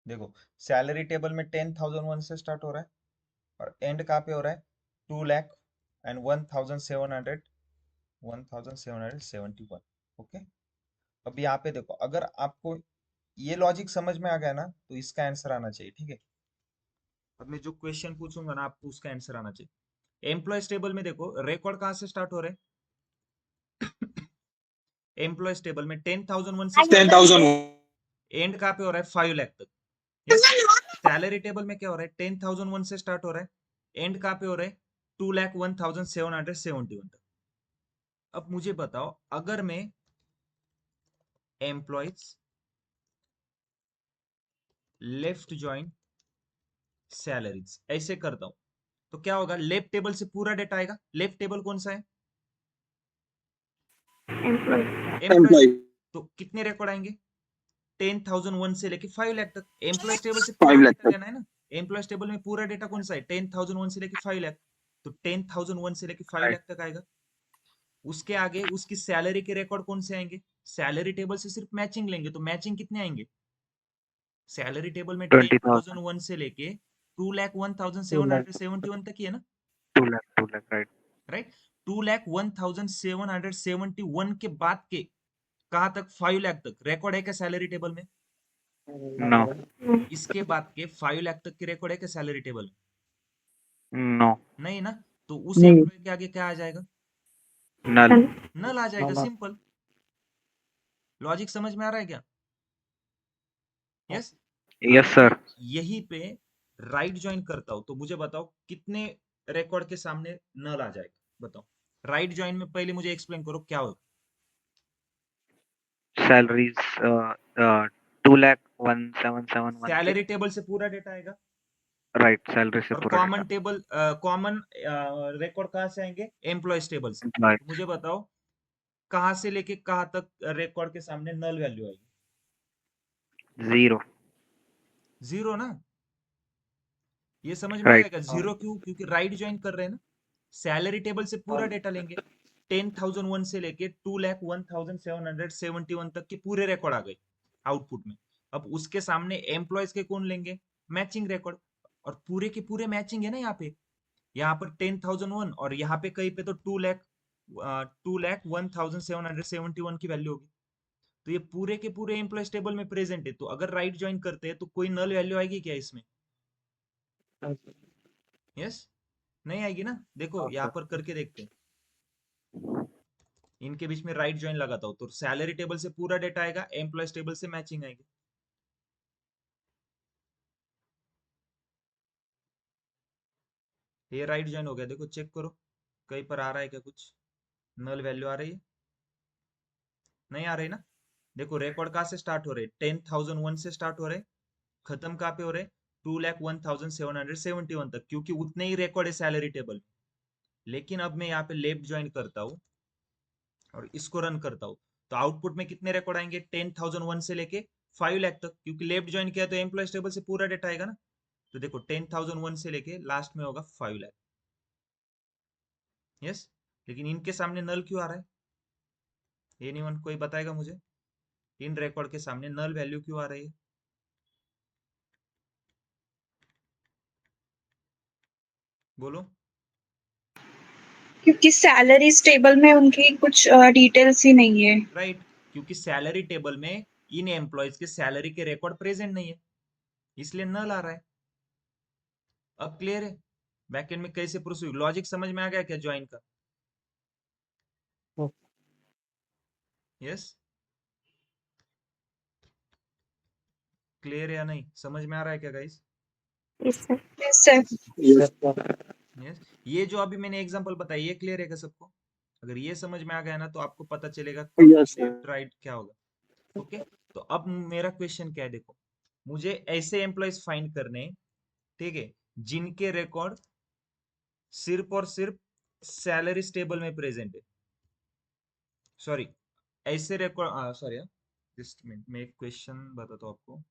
देखो सैलरी टेबल में 10,001 से स्टार्ट हो रहा है और एंड कहाँ पे हो रहा है 2 लाख एंड 1,771। ओके, अब यहाँ पे देखो, अगर आपको ये लॉजिक समझ में आ गया ना तो इसका आंसर आना चाहिए, ठीक है। अब मैं जो क्वेश्चन पूछूंगा ना आपको उसका आंसर आना चाहिए। एम्प्लॉयज टेबल में देखो रिकॉर्ड कहाँ से स्टार्ट हो रहा है एम्प्लॉयज टेबल में 10,001 से स्टार्ट हो रहा 10,000 है, एंड कहाँ पे हो रहा है 5 लाख तक। यस, सैलरी टेबल में क्या हो रहा है 10,001 से स्टार्ट हो रहा है, एंड कहाँ पे हो रहा है 2,01,771 तक। अब मुझे बताओ, अगर मैं एम्प्लॉयज लेफ्ट ज्वाइन सैलरीज ऐसे करता हूं तो क्या होगा, लेफ्ट टेबल से पूरा डेटा आएगा। लेफ्ट टेबल कौन सा है, एम्प्लॉय एम्प्लॉयज। एम्प्लॉय तो कितने रिकॉर्ड आएंगे 10,001 से लेके 5 लाख तक। एम्प्लॉयज टेबल से 5 पूरा लाख डेटा तक। लेना है ना। एम्प्लॉयज टेबल में पूरा डेटा कौन सा है 10,001 से लेके 5 लाख। तो 10,001 से लेके 5 राइट। लाख तक आएगा। उसके आगे उसकी सैलरी के रिकॉर्ड कौन से आएंगे, सैलरी टेबल से सिर्फ मैचिंग लेंगे तो मैचिंग कितने आएंगे, सैलरी टेबल में 20,000 10,001 से लेके 2 लाख 2,01,771 तक ही है ना, 2 लाख राइट। राइट। 2,01,771 के बाद के कहां तक 5 लाख तक रिकॉर्ड है क्या सैलरी टेबल में। नो इसके बाद के 5 लाख तक के रिकॉर्ड है क्या सैलरी टेबल में, नो नहीं ना। तो उस नहीं। एम्प्लॉय के आगे क्या आ जाएगा, नल नल आ जाएगा, सिंपल। लॉजिक समझ में आ रहा है क्या, यस। यस अगर मैं सर। यहीं पे राइट ज्वाइन करता हूं तो मुझे बताओ कितने रिकॉर्ड के सामने नल आ जाएगा, बताओ। राइट ज्वाइन में पहले मुझे एक्सप्लेन करो क्या होगा। सैलरीज 2,01,771 के। सैलरी टेबल से पूरा डेटा आएगा राइट, सैलरी से और पूरा common data. Table common record कहाँ से आएंगे, एम्प्लॉयज टेबल से। एम्प्लॉय तो मुझे बताओ कहाँ से लेके कहाँ तक रिकॉर्ड के सामने नल वैल्यू आएगी, 0 जीरो ना। ये समझ में आ राइट। गया, जीरो क्यों, क्योंकि राइट ज्वाइन कर रहे हैं ना। सैलरी टेबल से पूरा डेटा लेंगे, 10,001 से लेके 2,01,771 तक के पूरे रिकॉर्ड आ गए आउटपुट में। अब उसके सामने एम्प्लॉयज के कौन लेंगे, मैचिंग रिकॉर्ड। और पूरे के पूरे मैचिंग है ना यहाँ पे, यहाँ पर 10,001 और यहाँ पे कहीं पे तो 2,01,771 की वैल्यू होगी। तो ये पूरे के पूरे एम्प्लॉयज टेबल में प्रेजेंट है। तो अगर राइट ज्वाइन करते हैं तो कोई नल वैल्यू आएगी क्या इसमें, यस, नहीं आएगी ना। देखो यहाँ पर करके देखते हैं, इनके बीच में राइट ज्वाइन लगाता हूं तो सैलरी टेबल से पूरा डेटा आएगा, एम्प्लॉयज टेबल से मैचिंग आएगी। ये राइट ज्वाइन हो गया, देखो चेक करो कहीं पर आ रहा है क्या कुछ, नल वैल्यू आ रही है, नहीं आ रही ना। देखो रिकॉर्ड कहाँ से स्टार्ट हो रहे, 10,001 से स्टार्ट हो रहे, खत्म कहाँ पे हो रहे 2,01,771 तक, क्योंकि उतने ही रिकॉर्ड है सैलरी टेबल। लेकिन अब मैं यहाँ पे लेफ्ट ज्वाइन करता हूँ और इसको रन करता हूँ तो आउटपुट में कितने रिकॉर्ड आएंगे 10,001 से लेके 5 लाख तक, क्योंकि लेफ्ट ज्वाइन किया तो एम्प्लॉयज टेबल से पूरा डेटा आएगा ना। तो देखो 10,001 से लेके लास्ट में होगा 5 लाख, यस। लेकिन इनके सामने नल क्यों आ रहा है, एनीवन कोई बताएगा मुझे, इन रिकॉर्ड के सामने नल वैल्यू क्यों आ रही है, बोलो। क्योंकि सैलरीज टेबल में उनकी कुछ डिटेल्स ही नहीं है। राइट, क्योंकि सैलरी टेबल में इन एम्प्लॉयज के सैलरी के रिकॉर्ड प्रेजेंट नहीं है, इसलिए नल आ रहा है। अब क्लियर है बैकएंड में कैसे प्रोसीड, लॉजिक समझ में आ गया क्या ज्वाइन का। यस, क्लियर या नहीं, समझ में आ रहा है क्या गाइस? Yes sir. यस, ये जो अभी मैंने एग्जांपल बताया ये क्लियर है क्या सबको? अगर ये समझ में आ गया ना तो आपको पता चलेगा लेफ्ट राइट क्या होगा। ओके, तो अब मेरा क्वेश्चन क्या है, देखो मुझे ऐसे एम्प्लॉयज फाइंड करने, ठीक है, जिनके रिकॉर्ड सिर्फ और सिर्फ सैलरी टेबल में प्रेजेंट है। सॉरी, ऐसे रिकॉर्ड, सॉरी जस्ट मिनट, मैं एक क्वेश्चन बताता हूँ आपको।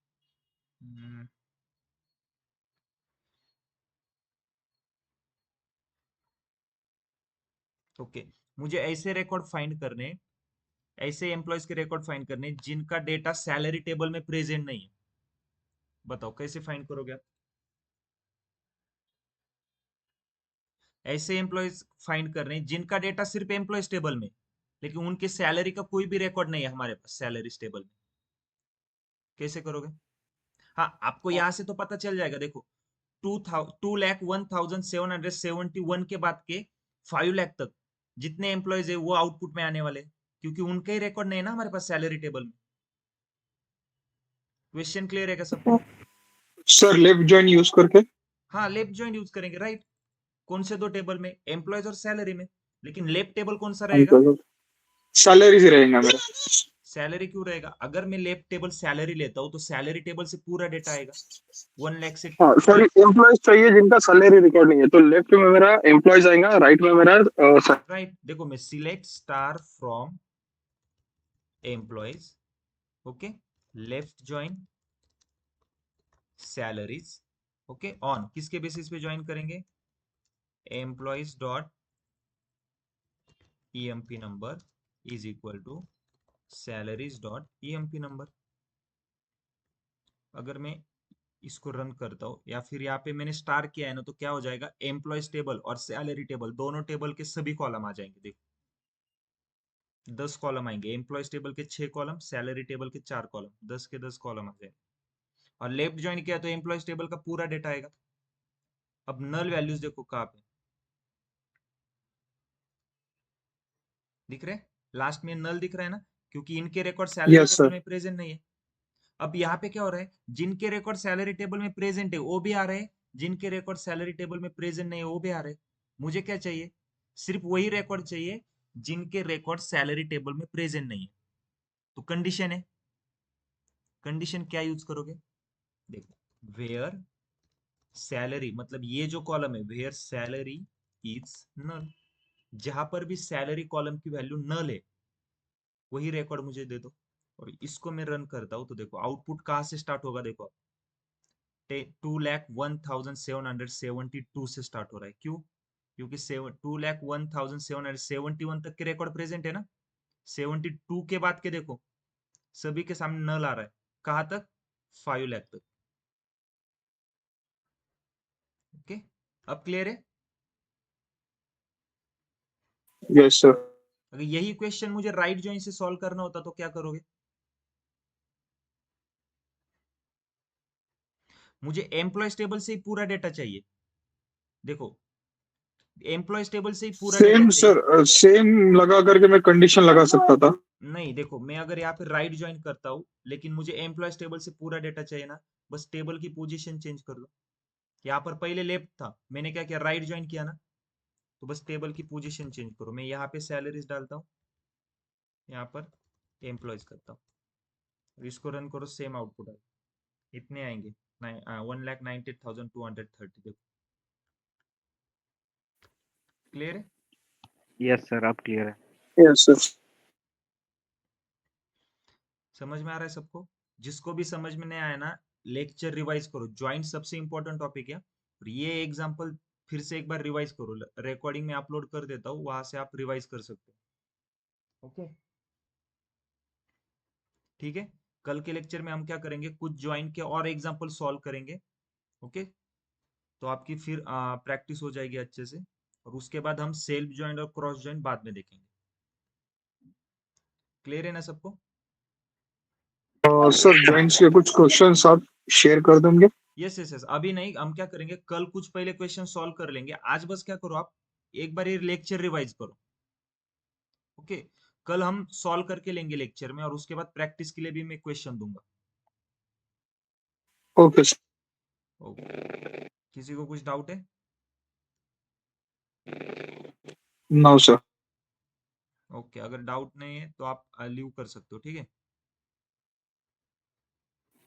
ओके, मुझे ऐसे रिकॉर्ड फाइंड करने, ऐसे एम्प्लॉयज के रिकॉर्ड फाइंड करने जिनका डेटा सैलरी टेबल में प्रेजेंट नहीं है। बताओ कैसे फाइंड करोगे आप? ऐसे एम्प्लॉयज फाइंड करने जिनका डेटा सिर्फ एम्प्लॉयज टेबल में, लेकिन उनके सैलरी का कोई भी रिकॉर्ड नहीं है हमारे पास सैलरी टेबल में। कैसे करोगे? हाँ, आपको यहां से तो पता चल जाएगा, देखो 2,01,771 के बाद के 5 लाख तक जितने एम्प्लॉयज है वो आउटपुट में आने वाले, क्योंकि उनका ही रिकॉर्ड नहीं है ना हमारे पास सैलरी टेबल में। क्वेश्चन क्लियर है क्या सबको? सर लेफ्ट जॉइन यूज करके। हाँ, लेफ्ट जॉइन यूज करेंगे, राइट। कौन से दो टेबल में? एम्प्लॉयज और सैलरी में। लेकिन लेफ्ट टेबल कौन सा रहेगा? सैलरी से रहेगा मेरा। सैलरी क्यों रहेगा? अगर मैं लेफ्ट टेबल सैलरी लेता हूँ तो सैलरी टेबल से पूरा डेटा आएगा 1 लाख से। हाँ सॉरी, एम्प्लॉयज चाहिए जिनका सैलरी रिकॉर्ड नहीं है, तो लेफ्ट में मेरा एम्प्लॉयज आएगा, राइट में मेरा राइट, देखो मैं select star from employees, okay, left join salaries, okay, on किसके बेसिस पे ज्वाइन करेंगे? Employees dot EMP number is equal to salaries dot EMP number. अगर मैं इसको रन करता हूँ, या फिर यहाँ पे मैंने स्टार किया है ना, तो क्या हो जाएगा? एम्प्लॉयज टेबल और सैलरी टेबल दोनों टेबल के सभी कॉलम आ जाएंगे। देखो 10 कॉलम आएंगे, एम्प्लॉयज टेबल के 6 कॉलम, सैलरी टेबल के 4 कॉलम, 10 के 10 कॉलम आ जाएंगे। और लेफ्ट ज्वाइन किया तो एम्प्लॉयज टेबल का पूरा डेटा आएगा। अब नल वैल्यूज देखो कहाँ पे दिख रहे हैं? लास्ट में नल दिख रहा है ना, क्योंकि इनके record salary yes table sir. में प्रेजेंट नहीं है। अब यहाँ पे क्या हो रहा है? जिनके रिकॉर्ड सैलरी टेबल में प्रेजेंट है वो भी आ रहे हैं, जिनके रिकॉर्ड सैलरी टेबल में प्रेजेंट नहीं है वो भी आ रहे हैं। मुझे क्या चाहिए? सिर्फ वही रिकॉर्ड चाहिए जिनके रिकॉर्ड सैलरी टेबल में प्रेजेंट नहीं है। तो कंडीशन है, कंडीशन क्या यूज करोगे? देखो, वेयर सैलरी, मतलब ये जो कॉलम है वेयर सैलरी इज नल, जहां पर भी सैलरी कॉलम की वैल्यू नल है वही रिकॉर्ड मुझे दे दो। और इसको मैं रन करता हूं तो देखो आउटपुट कहां से स्टार्ट होगा? देखो 2,01,772 से स्टार्ट हो रहा है। क्यों? क्योंकि 2,01,771 तक के रिकॉर्ड प्रेजेंट है ना। 72 के बाद के देखो सभी के सामने नल आ रहा है। कहां तक? 5 लाख तक। ओके, अब क्लियर है? Yes sir. अगर यही क्वेश्चन मुझे राइट जॉइन से सॉल्व करना होता तो क्या करोगे? मुझे एम्प्लॉयज टेबल से ही पूरा डेटा चाहिए। देखो एम्प्लॉयज टेबल से ही पूरा डेटा सेम चाहिए। सर, सेम लगा करके मैं कंडीशन लगा सकता था। नहीं, देखो मैं अगर यहाँ पे राइट ज्वाइन करता हूँ लेकिन मुझे एम्प्लॉयज टेबल से पूरा डेटा चाहिए ना, बस टेबल की पोजीशन चेंज कर दो। यहाँ पर पहले लेफ्ट था, मैंने क्या किया? राइट ज्वाइन किया ना, तो बस टेबल की पोजीशन चेंज करो। मैं यहाँ पे सैलरीज डालता हूँ, यहाँ पर एम्प्लॉयज करता हूँ, इसको रन करो, सेम आउटपुट आए, इतने आएंगे 1,90,230। देखो क्लियर है? यस सर, अब क्लियर है। Yes sir. समझ में आ रहा है सबको? जिसको भी समझ में नहीं आया ना, लेक्चर रिवाइज करो, ज्वाइंट सबसे इंपॉर्टेंट टॉपिक है। और ये एग्जांपल फिर से एक बार रिवाइज करो, रिकॉर्डिंग में अपलोड कर देता हूँ, वहां से आप रिवाइज कर सकते हो। ओके, ठीक है। कल के लेक्चर में हम क्या करेंगे? कुछ ज्वाइन के और एग्जांपल सॉल्व करेंगे। ओके, तो आपकी फिर प्रैक्टिस हो जाएगी अच्छे से। और उसके बाद हम सेल्फ ज्वाइन और क्रॉस ज्वाइन बाद में देखेंगे। क्लियर है ना सबको? सर जॉइंट्स के कुछ क्वेश्चंस आप शेयर कर देंगे? यस यस यस, अभी नहीं, हम क्या करेंगे कल कुछ पहले क्वेश्चन सॉल्व कर लेंगे। आज बस क्या करो आप, एक बार ये लेक्चर रिवाइज करो। ओके, कल हम सॉल्व करके लेंगे लेक्चर में, और उसके बाद प्रैक्टिस के लिए भी मैं क्वेश्चन दूंगा। Okay sir. ओके, किसी को कुछ डाउट है? No sir. ओके, अगर डाउट नहीं है तो आप लीव कर सकते हो, ठीक है।